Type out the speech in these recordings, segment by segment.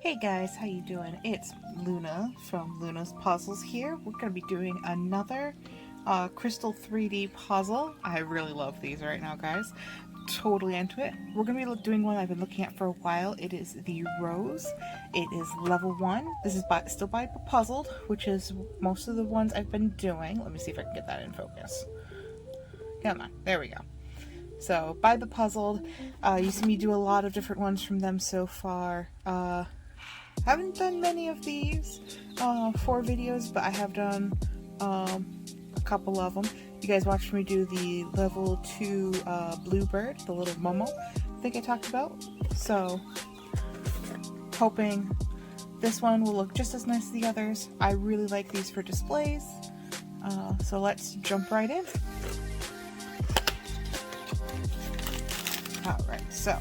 Hey guys, how you doing? It's Luna from Luna's Puzzles here. We're going to be doing another Crystal 3D puzzle. I really love these right now, guys. Totally into it. We're going to be doing one I've been looking at for a while. It is the Rose. It is level 1. This is still by Bepuzzled, which is most of the ones I've been doing. Let me see if I can get that in focus. Come on, there we go. So, by Bepuzzled, you see me do a lot of different ones from them so far. Haven't done many of these for videos, but I have done a couple of them. You guys watched me do the level 2 Bluebird, the little Momo I think I talked about. So, hoping this one will look just as nice as the others. I really like these for displays. So let's jump right in. Alright, so,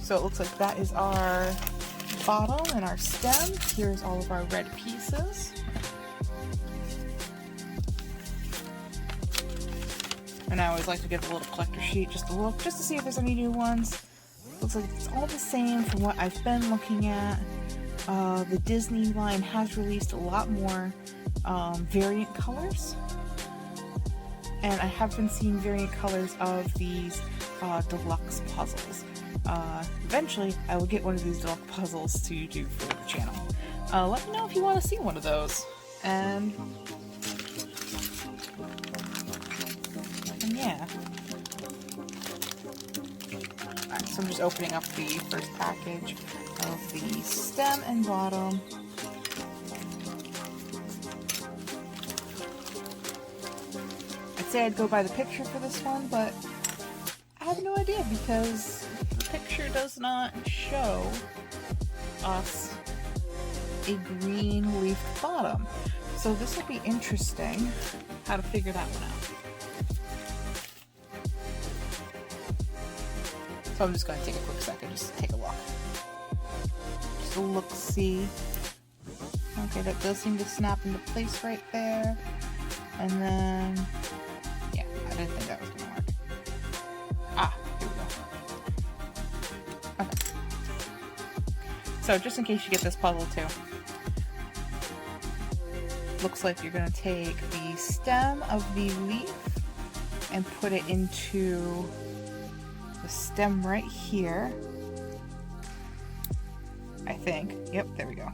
so it looks like that is our bottom and our stem. Here's all of our red pieces. And I always like to get a little collector sheet just to look, just to see if there's any new ones. Looks like it's all the same from what I've been looking at. The Disney line has released a lot more variant colors. And I have been seeing variant colors of these deluxe puzzles. Eventually, I will get one of these deluxe puzzles to do for the channel. Let me know if you want to see one of those. And yeah. Alright, so I'm just opening up the first package of the stem and bottom. I'd say I'd go by the picture for this one, but I have no idea because the picture does not show us a green leaf bottom. So this will be interesting how to figure that one out. So I'm just going to take a quick second just to take a look. Just a look-see. Okay, that does seem to snap into place right there. And then, yeah, I didn't think that was going to work. Ah, here we go. Okay. So just in case you get this puzzle too. Looks like you're going to take the stem of the leaf and put it into the stem right here. I think. Yep, there we go.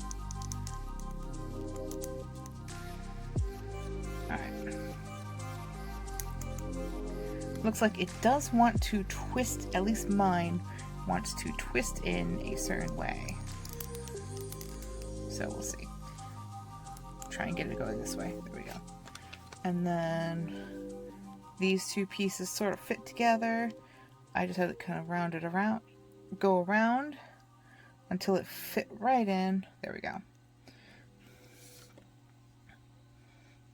Alright. Looks like it does want to twist, at least mine wants to twist in a certain way. So we'll see. Try and get it going this way. There we go. And then these two pieces sort of fit together. I just had it kind of rounded around, go around until it fit right in. There we go.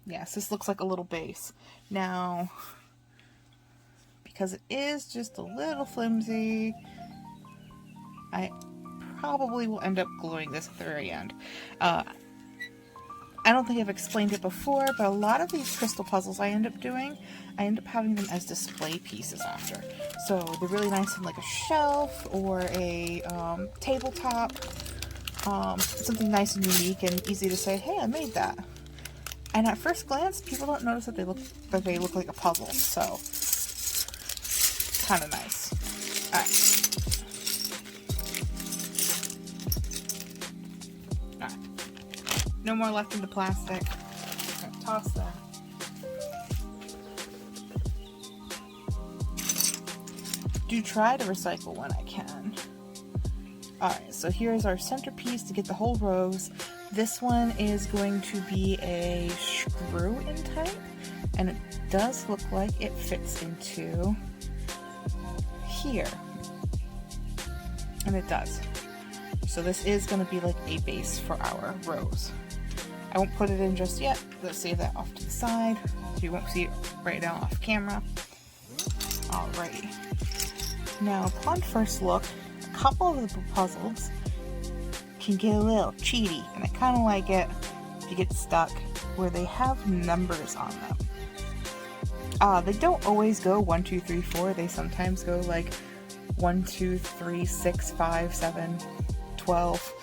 Yes, this looks like a little base. Now, because it is just a little flimsy, I probably will end up gluing this at the very end. I don't think I've explained it before, but a lot of these crystal puzzles I end up doing, I end up having them as display pieces after. So they're really nice on like a shelf or a tabletop. Something nice and unique and easy to say, hey, I made that. And at first glance, people don't notice that they look like a puzzle. So kind of nice. All right. No more left in the plastic. I'm gonna toss that. Do try to recycle when I can. Alright, so here's our centerpiece to get the whole rose. This one is going to be a screw-in type, and it does look like it fits into here. And it does. So this is going to be like a base for our rose. I won't put it in just yet. Let's save that off to the side so you won't see it right now off camera. Alrighty. Now, upon first look, a couple of the puzzles can get a little cheaty, and I kind of like it if you get stuck, where they have numbers on them. They don't always go 1, 2, 3, 4. They sometimes go like 1, 2, 3, 6, 5, 7, 12.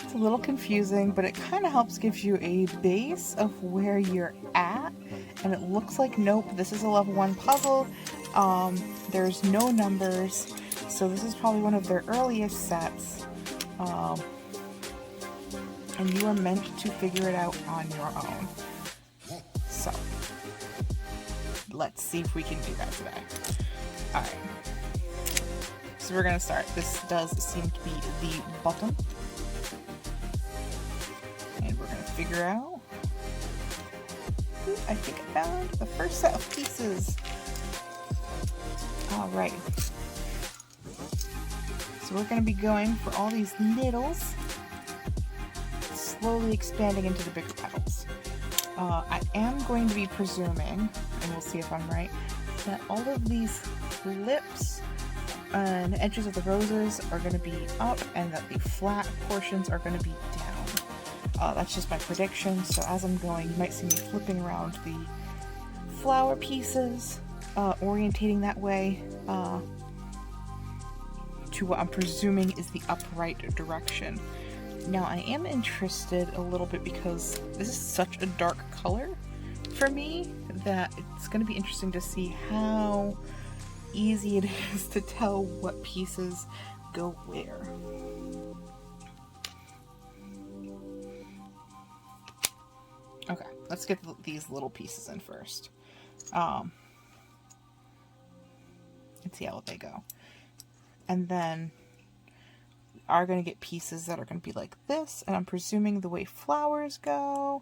It's a little confusing, but it kind of helps give you a base of where you're at. And it looks like, nope, this is a level 1 puzzle. There's no numbers, so this is probably one of their earliest sets. And you are meant to figure it out on your own. So, let's see if we can do that today. Alright. So we're going to start. This does seem to be the bottom. And we're going to figure out... Ooh, I think I found the first set of pieces. Alright. So we're going to be going for all these needles, slowly expanding into the bigger petals. I am going to be presuming, and we'll see if I'm right, that all of these lips and edges of the roses are going to be up and that the flat portions are going to be down. That's just my prediction, so as I'm going, you might see me flipping around the flower pieces, orientating that way to what I'm presuming is the upright direction. Now, I am interested a little bit because this is such a dark color for me that it's going to be interesting to see how easy it is to tell what pieces go where. Okay, let's get these little pieces in first. And see how they go. And then are going to get pieces that are going to be like this, and I'm presuming the way flowers go,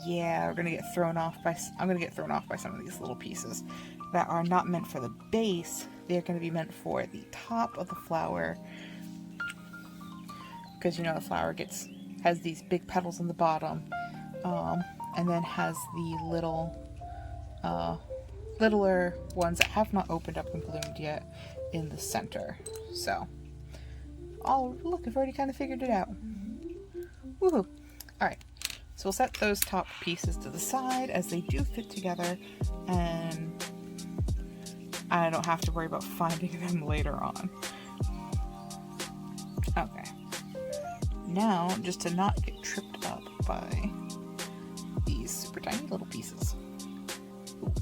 yeah, we're going to get thrown off by, I'm going to get thrown off by some of these little pieces that are not meant for the base. They're going to be meant for the top of the flower, because you know the flower has these big petals in the bottom, and then has the littler ones that have not opened up and bloomed yet in the center. So, oh look, I've already kind of figured it out. Woohoo! Alright, so we'll set those top pieces to the side as they do fit together, and I don't have to worry about finding them later on. Okay. Now, just to not get tripped up by these super tiny little pieces. Ooh.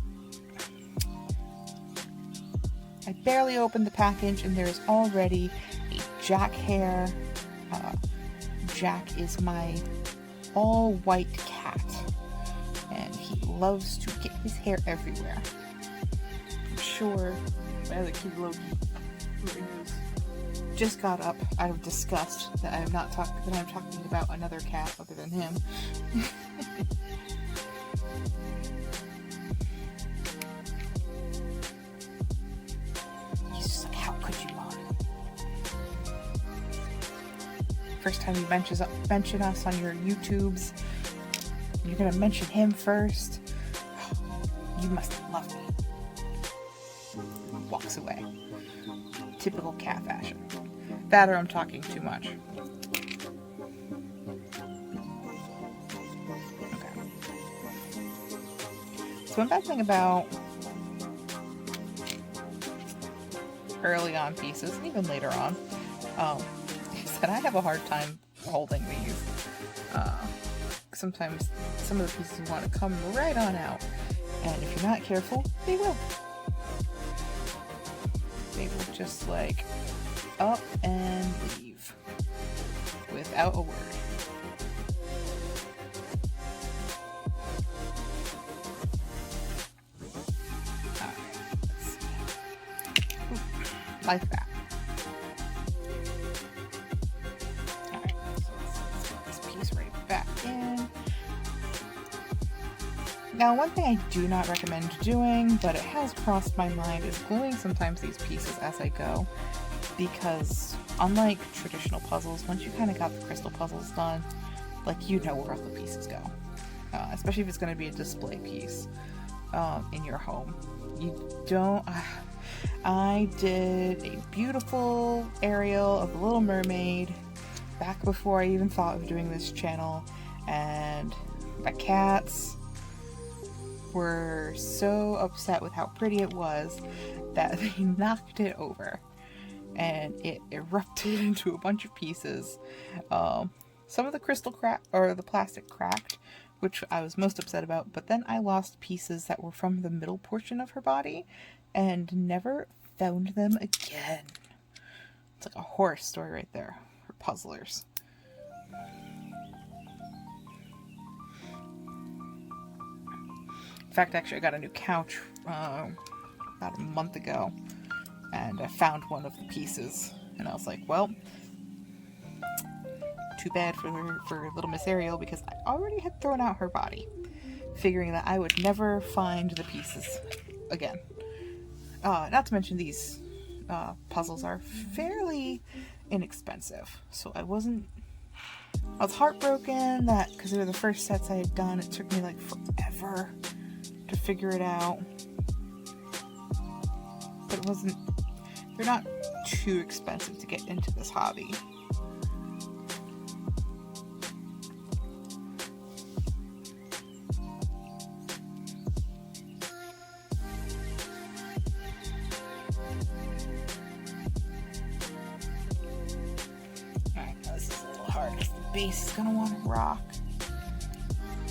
I barely opened the package and there's already a Jack hair. Jack is my all-white cat, and he loves to get his hair everywhere. I'm sure my other kitty Loki, who just got up out of disgust that I'm talking about another cat other than him. He's just like, how could you, Mom? First time you mention us on your YouTubes, you're gonna mention him first. You must love me. Walks away. Typical cat fashion. That or I'm talking too much. Okay. So one bad thing about early on pieces, and even later on, is that I have a hard time holding these. Sometimes some of the pieces want to come right on out, and if you're not careful, they will. They will just like up and leave without a word. Alright, let's see. Ooh, like that. Alright, so let's put this piece right back in. Now, one thing I do not recommend doing, but it has crossed my mind, is gluing sometimes these pieces as I go. Because unlike traditional puzzles, once you kind of got the crystal puzzles done, like, you know where all the pieces go. Especially if it's going to be a display piece in your home. You don't... I did a beautiful Ariel of The Little Mermaid back before I even thought of doing this channel, and my cats were so upset with how pretty it was that they knocked it over and it erupted into a bunch of pieces. Some of the crystal cracked, or the plastic cracked, which I was most upset about, but then I lost pieces that were from the middle portion of her body and never found them again. It's like a horror story right there for puzzlers. In fact, actually, I got a new couch about a month ago, and I found one of the pieces, and I was like, well, too bad for little Miss Ariel, because I already had thrown out her body, figuring that I would never find the pieces again. Not to mention these puzzles are fairly inexpensive, so I was heartbroken that, because they were the first sets I had done, it took me like forever to figure it out. But they're not too expensive to get into this hobby. Base is going to want to rock.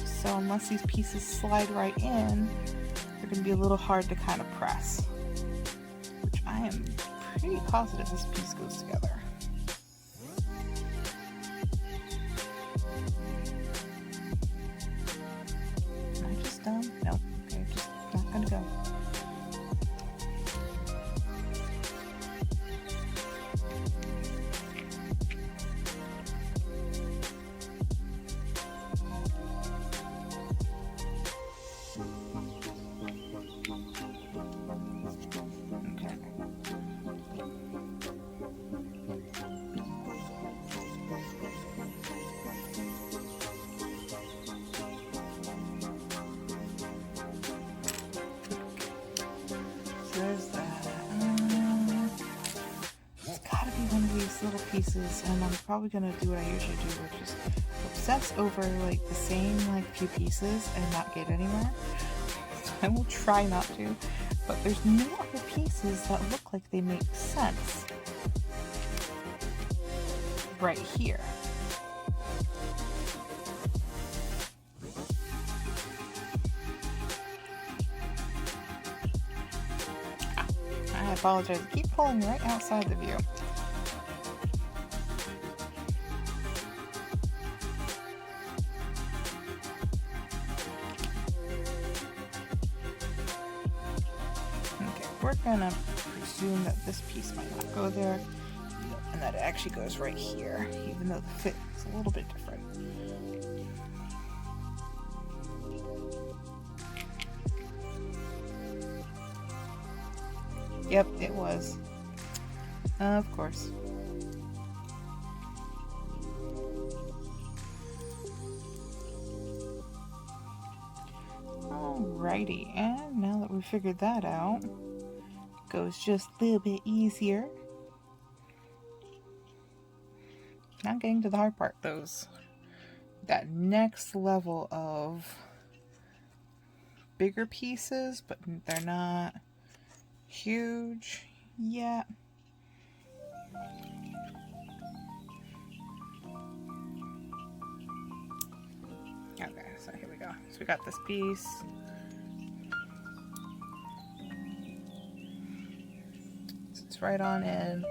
So unless these pieces slide right in, they're going to be a little hard to kind of press. Which I am pretty positive this piece goes together. Am I just done? Nope. Okay, just not going to go. There's that. It's gotta be one of these little pieces, and I'm probably gonna do what I usually do, which is obsess over like the same few pieces and not get anywhere. I will try not to, but there's no other pieces that look like they make sense right here. I apologize. I keep pulling right outside the view. Okay, we're gonna presume that this piece might not go there, and that it actually goes right here, even though the fit is a little bit different. Yep, it was. Of course. Alrighty, and now that we've figured that out, it goes just a little bit easier. Now getting to the hard part, that next level of bigger pieces, but they're not huge yet. Okay, so here we go. So we got this piece. It's right on in.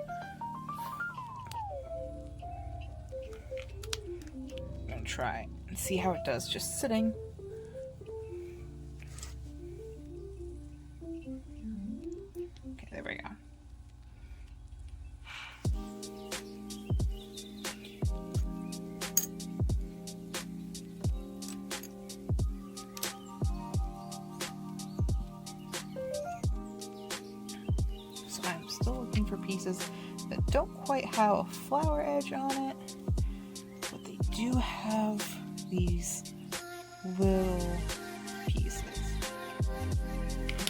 I'm gonna try and see how it does just sitting. There we go. So I'm still looking for pieces that don't quite have a flower edge on it, but they do have these little pieces.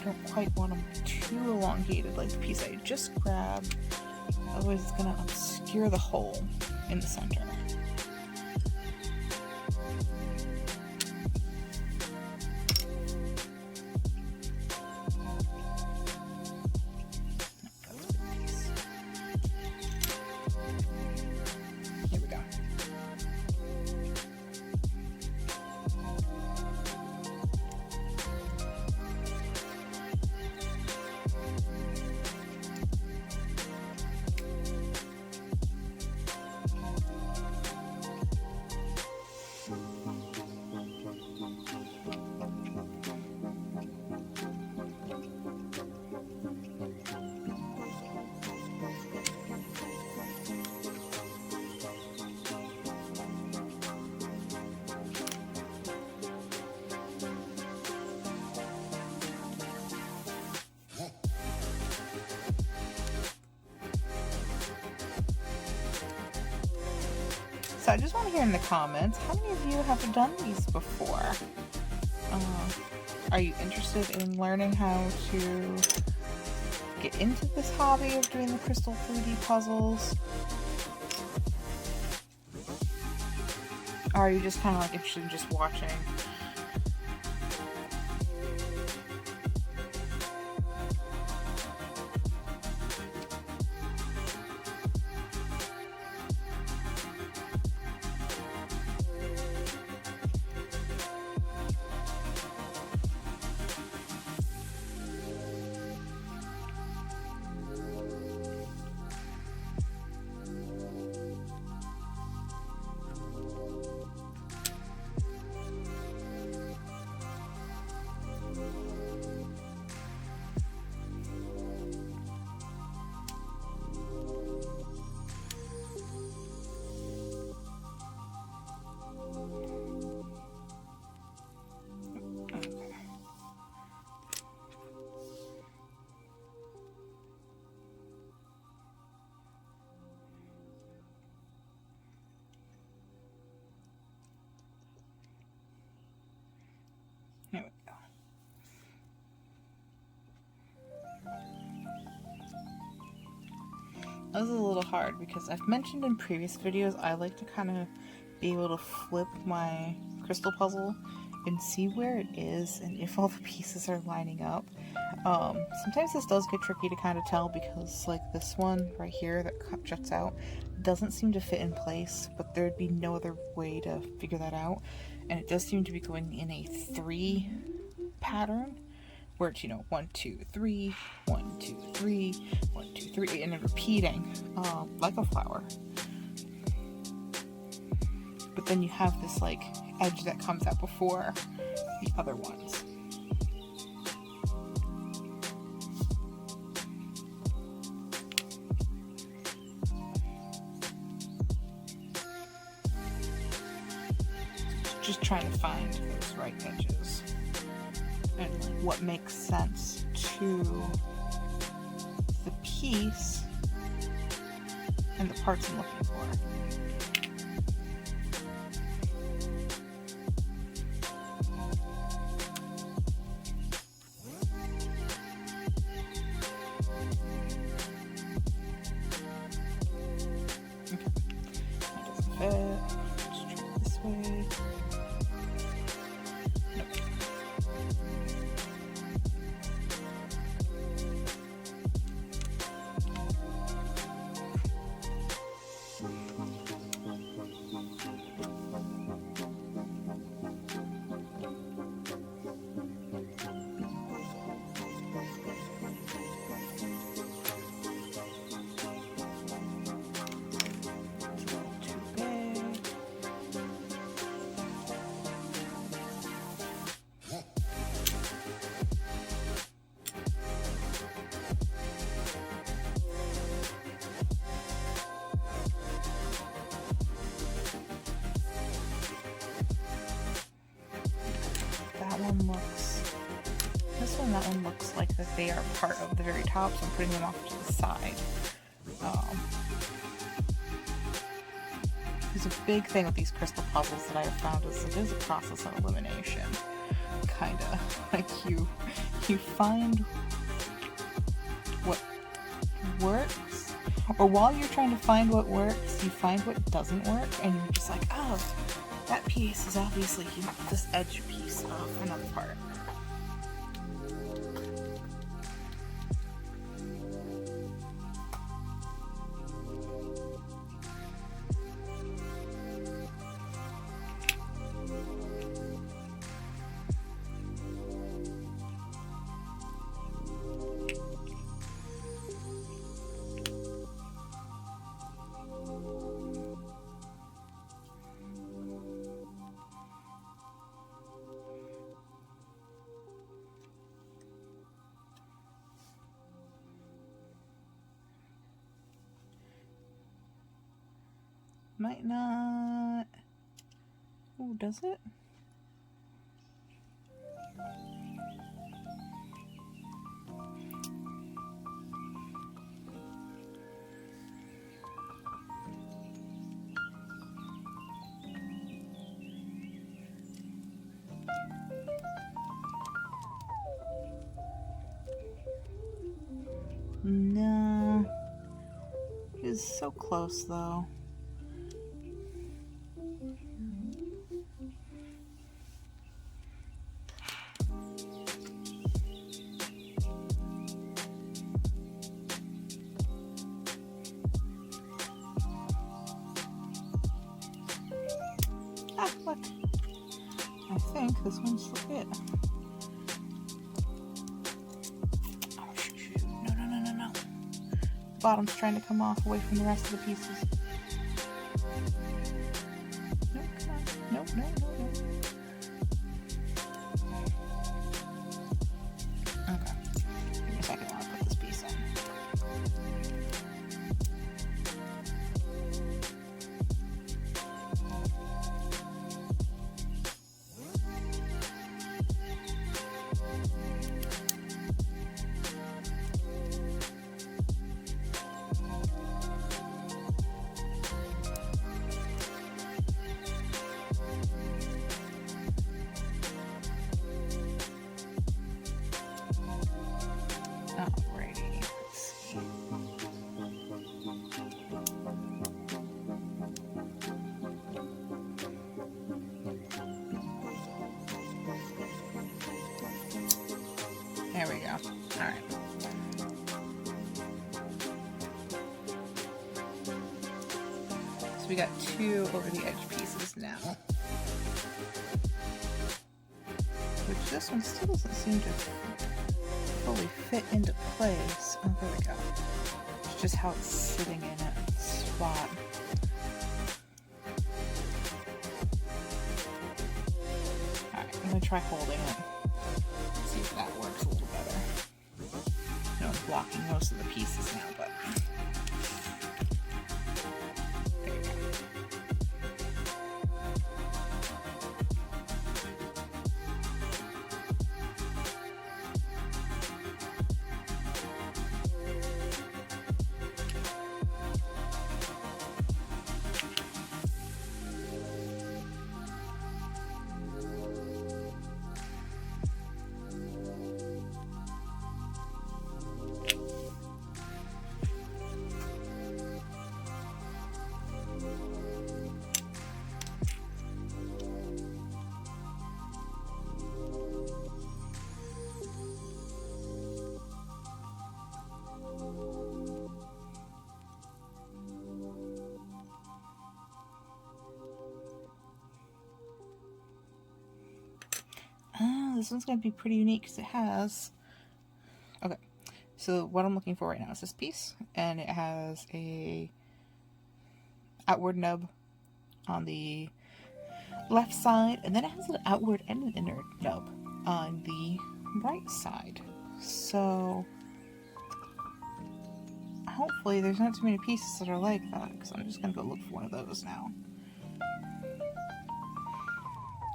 I don't quite want them too elongated like the piece I just grabbed, otherwise it's going to obscure the hole in the center. So I just want to hear in the comments, how many of you have done these before? Are you interested in learning how to get into this hobby of doing the crystal 3D puzzles? Or are you just kind of like interested in just watching? Here we go. This is a little hard because I've mentioned in previous videos I like to kind of be able to flip my crystal puzzle and see where it is and if all the pieces are lining up. Sometimes this does get tricky to kind of tell because like this one right here that juts out doesn't seem to fit in place, but there'd be no other way to figure that out. And it does seem to be going in a 3 pattern where it's, 1, 2, 3, 1, 2, 3, 1, 2, 3, and then repeating like a flower. But then you have this like edge that comes out before the other ones. Just trying to find those right edges and like what makes sense to the piece and the parts I'm looking for. Okay, that doesn't fit. Let's try this way. That one looks like that they are part of the very top, so I'm putting them off to the side. There's a big thing with these crystal puzzles that I have found is it is a process of elimination. Kinda. Like you find what works, or while you're trying to find what works, you find what doesn't work, and you're just like, oh, that piece is obviously this edge piece of another part. Might not. Oh, does it? is so close though. Ah, look. I think this one's it. Oh, shoot. No. The bottom's trying to come off away from the rest of the pieces. Nope, come on. Nope. Okay. Give me a second while I put this piece in. Alrighty, let's see. There we go. Alright. So we got 2 over the edge pieces now. Which this one still doesn't seem to fully fit into place. Oh, there we go. It's just how it's sitting in a spot. Alright, I'm gonna try holding it. See if that works a little better. You know, I'm blocking most of the pieces now, but there you go. This one's going to be pretty unique because it has... Okay, so what I'm looking for right now is this piece, and it has a outward nub on the left side, and then it has an outward and an inner nub on the right side. So hopefully there's not too many pieces that are like that, because I'm just going to go look for one of those now.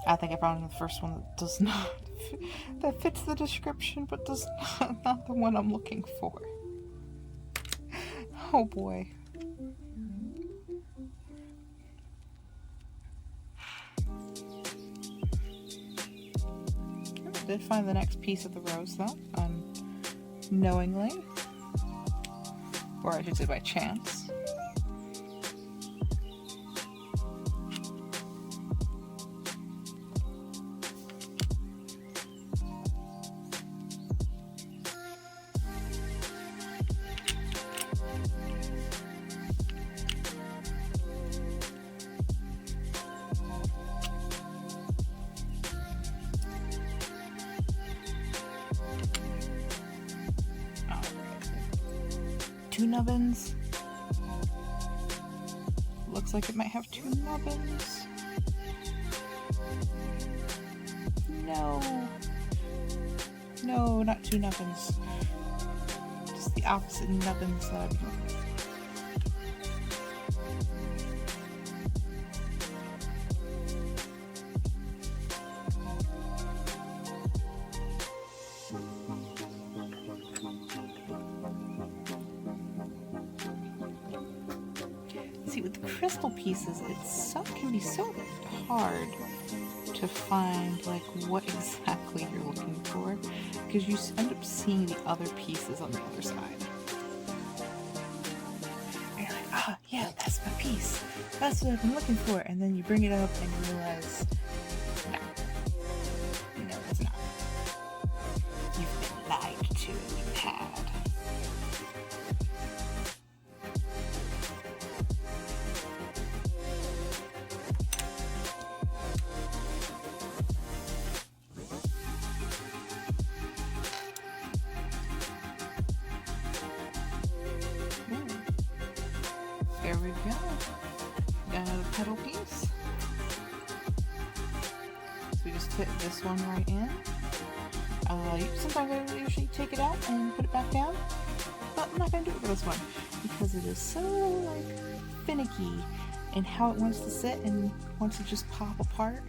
I think I found the first one that does not that fits the description, but does not the one I'm looking for. Oh boy. I did find the next piece of the rose though, unknowingly, or I should say by chance. Two nubbins. Looks like it might have 2 nubbins. No, not 2 nubbins. Just the opposite nubbins that I'm looking for. See, with the crystal pieces, it can be so hard to find like what exactly you're looking for, because you end up seeing the other pieces on the other side. And you're like, Yeah, that's my piece. That's what I've been looking for. And then you bring it up and you realize, no, no, it's not. You've been lied to, you had. There we go. Got another petal piece. So we just fit this one right in. Sometimes I usually take it out and put it back down, but I'm not going to do it for this one because it is so finicky in how it wants to sit and wants to just pop apart.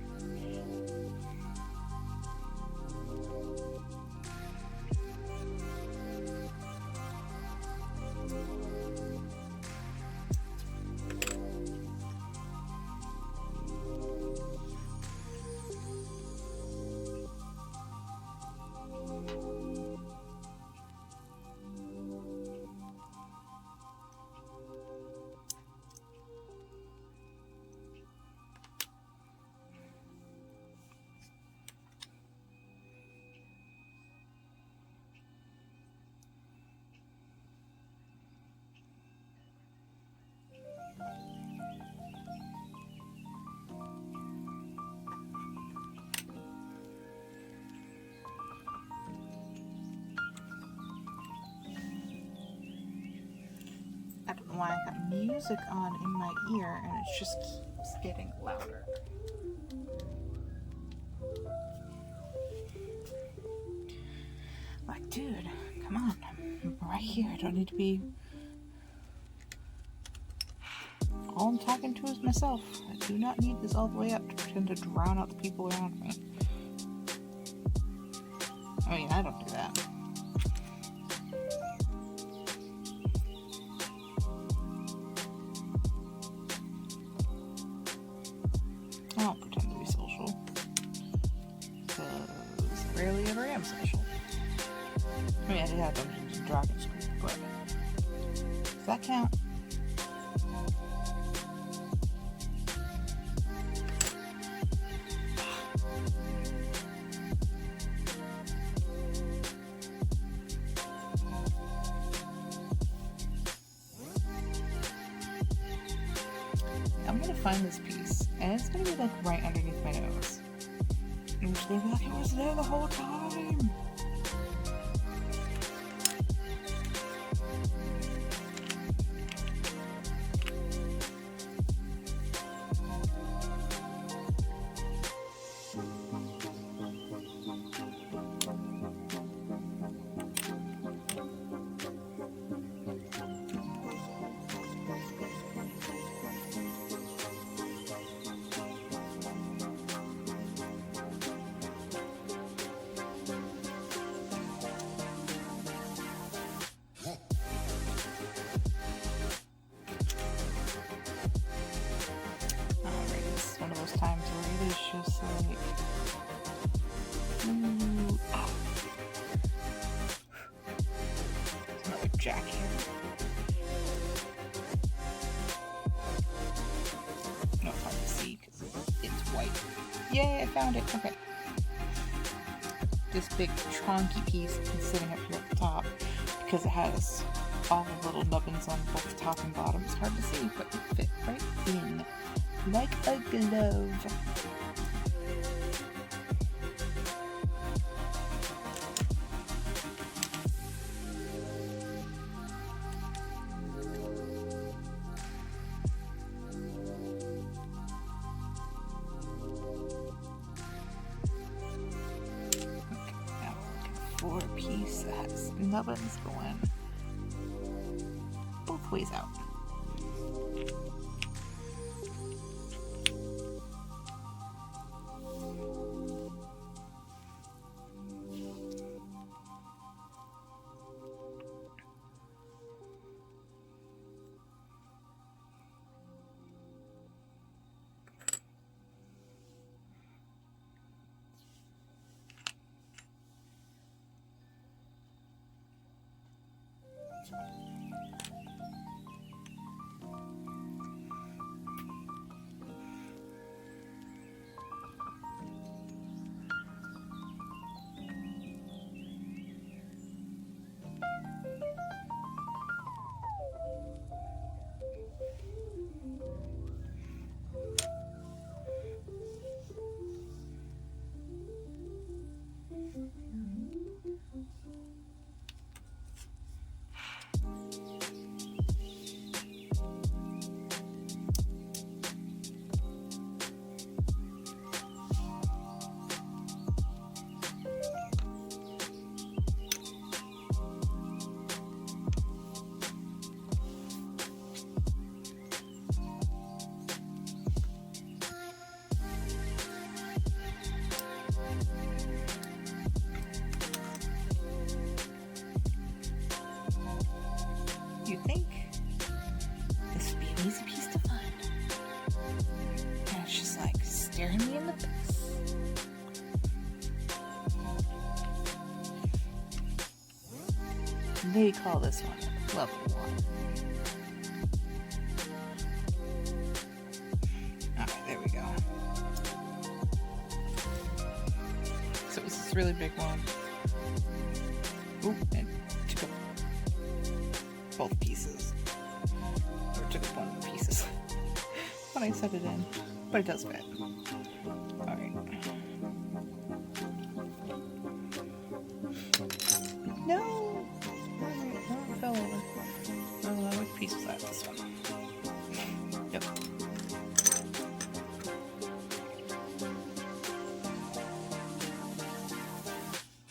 I don't know why I got music on in my ear and it just keeps getting louder. Like, dude, come on. I'm right here. I don't need to be... All I'm talking to is myself. I do not need this all the way up to pretend to drown out the people around me. I mean, I don't do that. I don't pretend to be social. Because I rarely ever am social. I mean, I did have Dungeons and Dragons group, but does that count? I'm gonna find this piece, and it's gonna be like right underneath my nose. And I'm just gonna be like, it was there the whole time! One of those times where it is just like, ooh, ah. There's another jack here. No, it's hard to see because it's white. Yay, I found it. Okay. This big chonky piece is sitting up here at the top because it has all the little nubbins on both the top and bottom. It's hard to see, but it fit right in. Like a glove. Okay, now we're looking for a piece that has nubbins going both ways out. they call this one level 1. Alright, there we go. So it was this really big one. Oop, and took up both pieces. Or took up one of the pieces when I set it in. But it does fit. Alright. No! Alright, no, it fell over. Which piece was that? This one. Yep.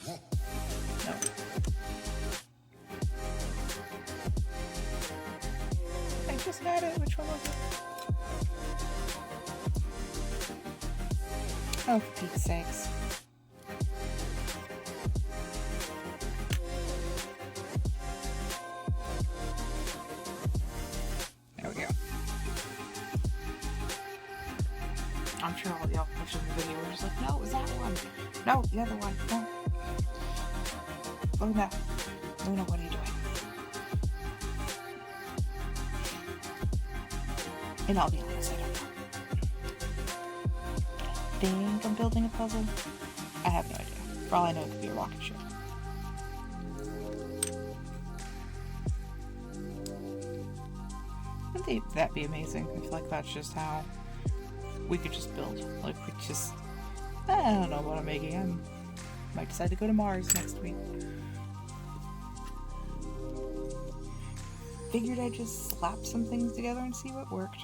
No. I just had it. Which one was it? Oh, for Pete's sakes. There we go. I'm sure all y'all watching the video were just like, no, it was that one. No, the other one. No. Luna. Luna, what are you doing? And I'll be honest, I don't know. I think I'm building a puzzle. I have no idea. For all I know, it could be a rocket ship. Wouldn't that be amazing if, like, that's just how we could just build? Like, we just... I don't know what I'm making. I might decide to go to Mars next week. Figured I'd just slap some things together and see what worked.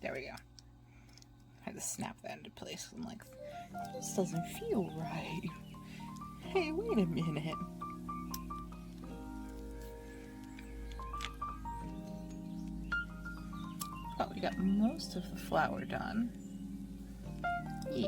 There we go. I had to snap that into place. I'm like, this doesn't feel right. Hey, wait a minute. Oh, we got most of the flour done. Yeah.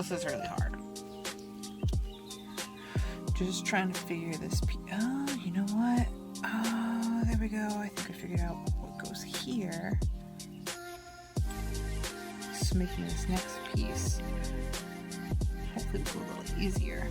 This is really hard. Just trying to figure this piece. Oh, you know what? Oh, there we go. I think I figured out what goes here. Just making this next piece hopefully a little easier.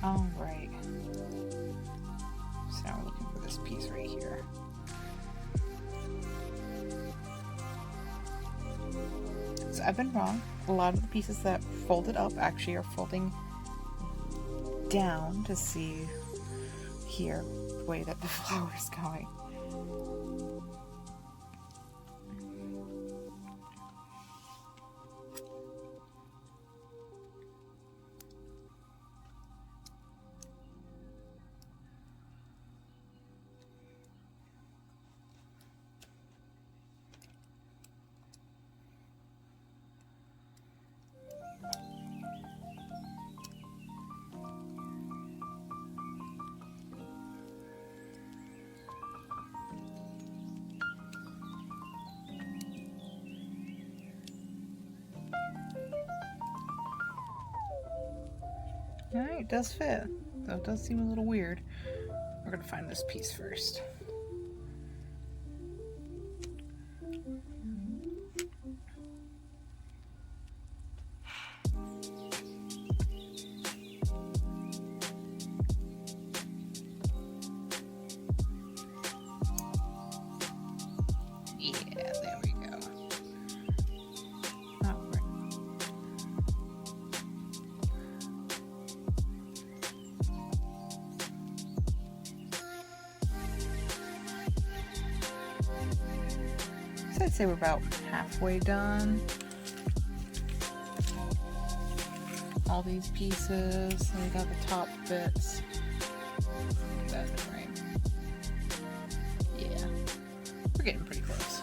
All right. So now we're looking for this piece right here. So I've been wrong. A lot of the pieces that folded up actually are folding down to see here the way that the flower is going. Alright, it does fit, though it does seem a little weird. We're going to find this piece first. Yeah, there we go. So I'd say we're about halfway done. All these pieces, and we got the top bits. That's right. Yeah, we're getting pretty close.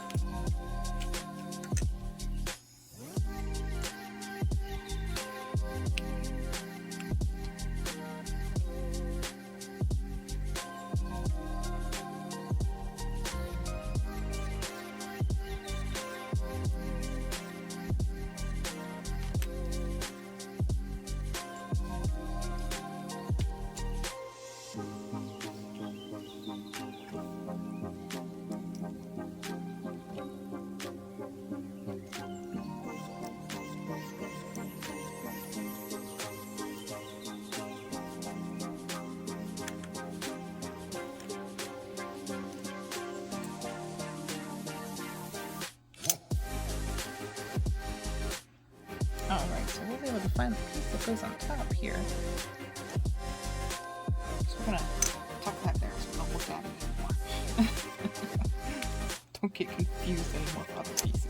Alright, so we'll be able to find the piece that goes on top here. So we're gonna tuck that there so we don't look at it anymore. Don't get confused anymore with other pieces.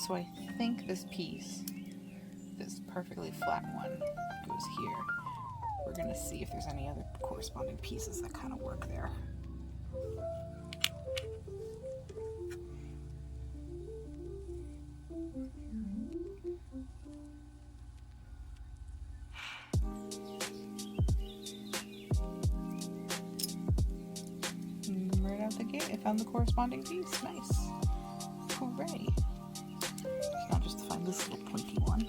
So I think this piece, this perfectly flat one, goes here. We're going to see if there's any other corresponding pieces that kind of work there. Right out the gate, I found the corresponding piece. Nice. Hooray. Now just to find this little pointy one.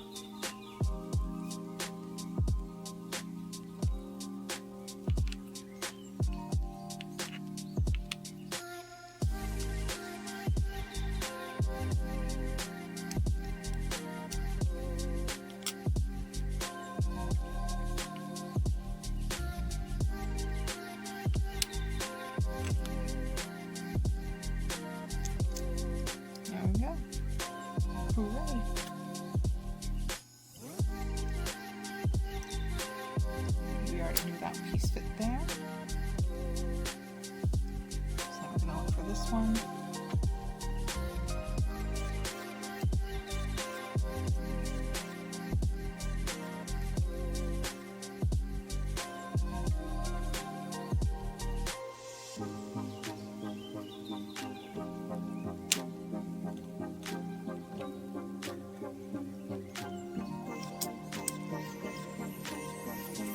There we go. Hooray. We already knew that piece fit there. So we're going to look for this one.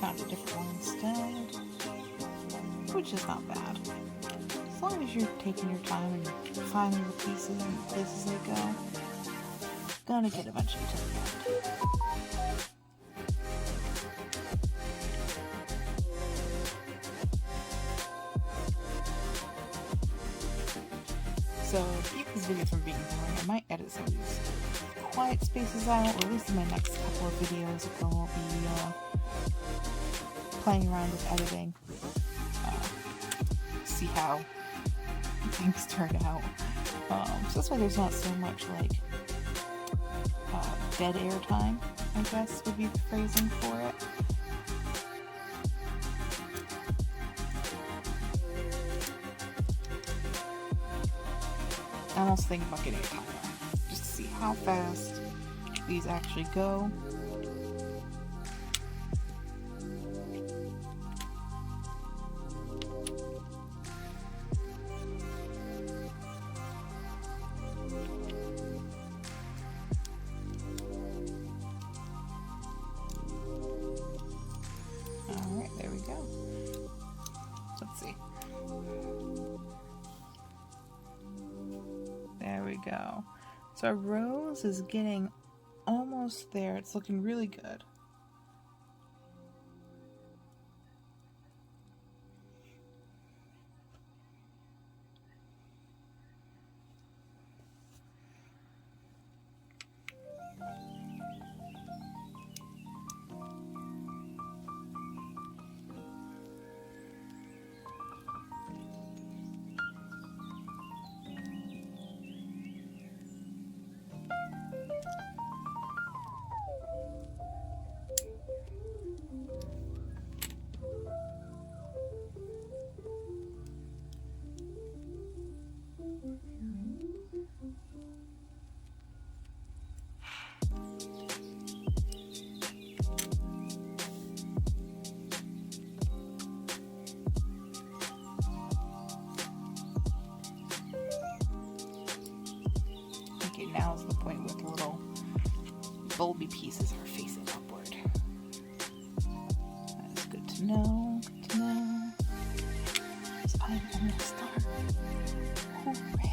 Found a different one instead, which is not bad. As long as you're taking your time and you're finding the pieces and the places they go, gonna get eventually to the end. So to keep this video from being boring, I might edit some of these quiet spaces out, or at least in my next couple of videos I will be playing around with editing, see how things turn out. So this way there's not so much like dead air time, I guess would be the phrasing for it. I'm also thinking about getting a timer, just to see how fast these actually go. Alright, there we go. Let's see. There we go. So our rose is getting almost there. It's looking really good. Okay, now is the point where the little bulby pieces are facing upward. That is good to know. Good to know. So I'm almost star. Hooray!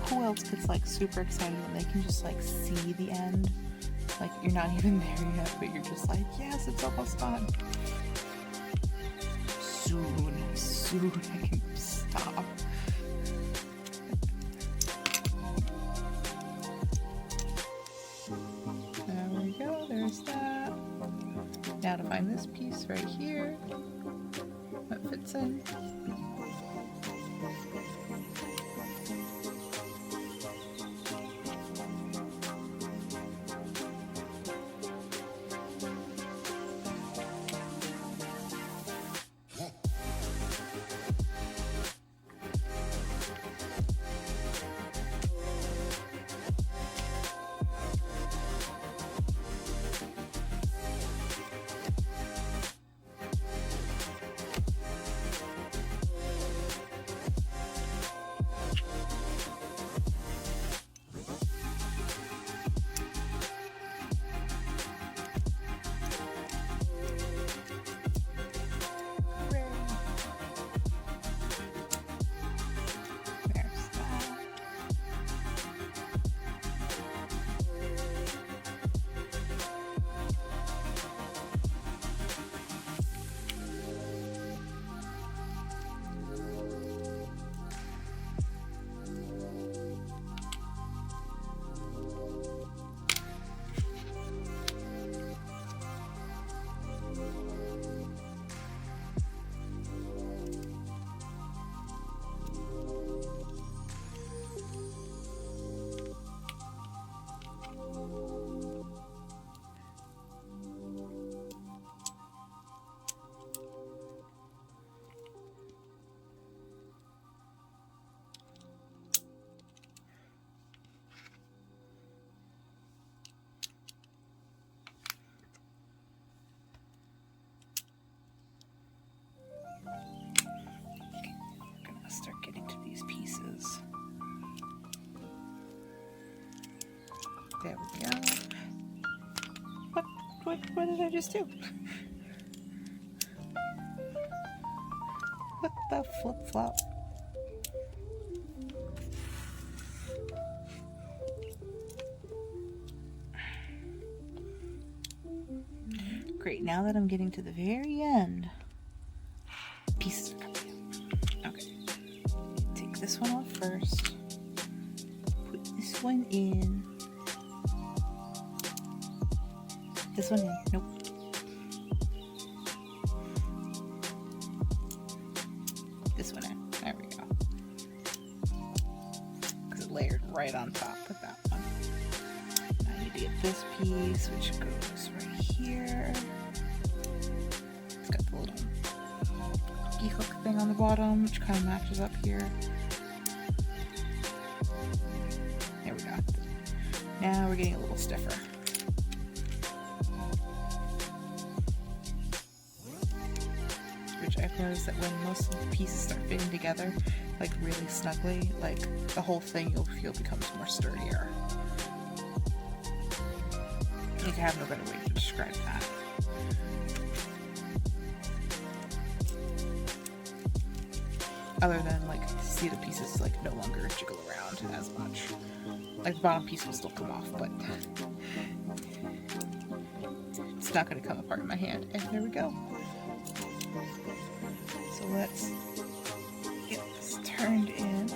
Who else gets like super excited when they can just like see the end? Like you're not even there yet, but you're just like, yes, it's almost done. Soon I can stop. There we go, there's that. Now to find this piece right here that fits in. Start getting to these pieces. There we go. What did I just do? What the flip-flop? Great, now that I'm getting to the very end, pieces are coming in. Okay. Take this one off first. Put this one in. This one in. Nope. This one in. There we go. Because it layered right on top with that one. Now I need to get this piece, which goes right here. It's got the little hookey hook thing on the bottom, which kind of matches up here. There we go. Now we're getting a little stiffer. Which I've noticed that when most of the pieces start fitting together, like really snugly, like the whole thing you'll feel becomes more sturdier. I think I have no better way to describe that. Other than like see the pieces like no longer jiggle around as much. Like the bottom piece will still come off, but it's not going to come apart in my hand. And there we go. So let's get this turned in.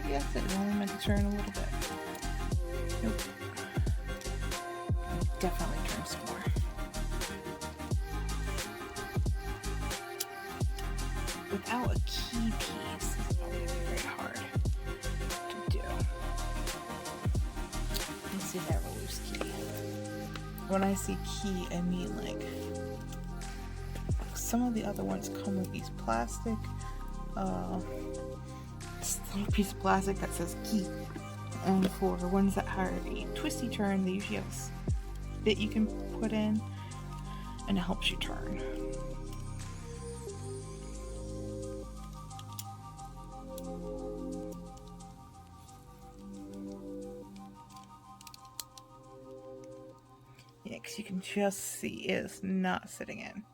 Yes, it only meant to turn a little bit. Nope. Definitely turn some more. Without a key piece, this is probably very hard to do. Let's see if I have a loose key. When I see key, I mean like some of the other ones come with these plastic piece of plastic that says key, and for the ones that are a twisty turn, they usually have a bit you can put in and it helps you turn. Yeah, because you can just see it's not sitting in.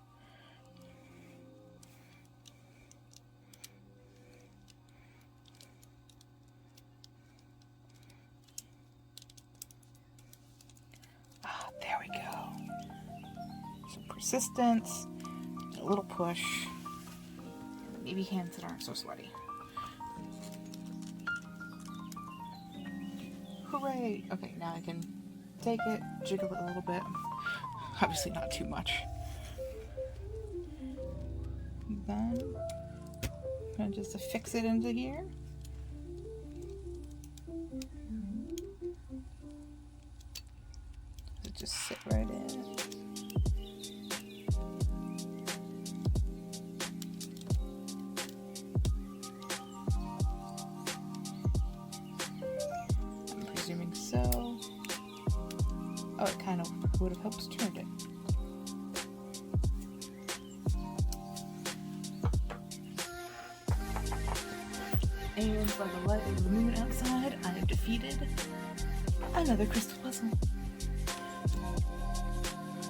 resistance, a little push, maybe hands that aren't so sweaty. Hooray! Okay, now I can take it, jiggle it a little bit. Obviously not too much. Then I'm going to just affix it into here. Just sit right in. I'm presuming so. Oh, it kind of would have helped turn it. And by the light of the moon outside, I have defeated another crystal puzzle.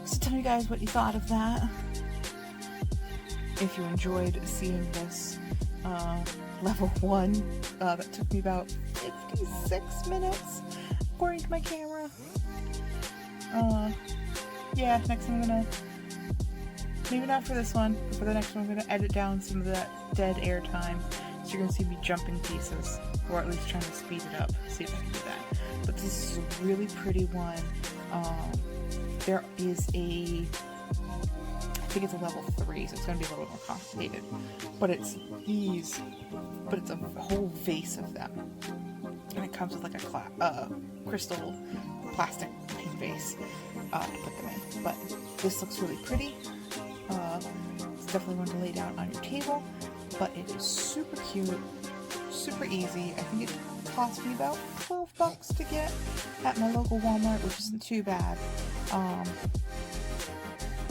So tell me guys what you thought of that. If you enjoyed seeing this level 1, that took me about 56 minutes according to my camera. Yeah, next time I'm gonna, maybe not for this one, but for the next one I'm gonna edit down some of that dead air time. So you're gonna see me jumping pieces, or at least trying to speed it up, see if I can do that. But this is a really pretty one. There is I think it's a level 3, so it's going to be a little more complicated. But it's these, but it's a whole vase of them. And it comes with like a crystal plastic vase to put them in. But this looks really pretty. It's definitely one to lay down on your table. But it is super cute, super easy. I think it cost me about $12 to get at my local Walmart, which isn't too bad.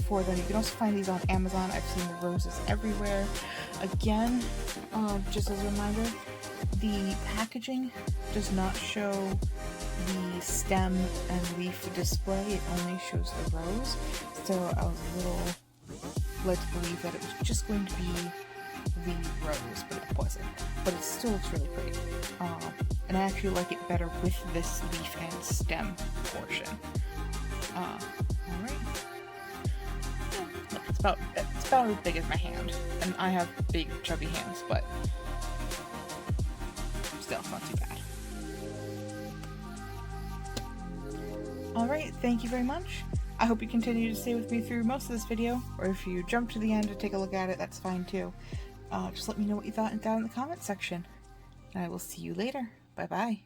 For them, you can also find these on Amazon. I've seen the roses everywhere. Again, just as a reminder, the packaging does not show the stem and leaf display. It only shows the rose. So I was a little led to believe that it was just going to be the rose, but it wasn't. But it still looks really pretty. And I actually like it better with this leaf and stem portion. Alright. Look, it's about as big as my hand. And I have big, chubby hands, but still, it's not too bad. Alright, thank you very much. I hope you continue to stay with me through most of this video, or if you jump to the end to take a look at it, that's fine too. Just let me know what you thought down in the comment section. And I will see you later. Bye-bye.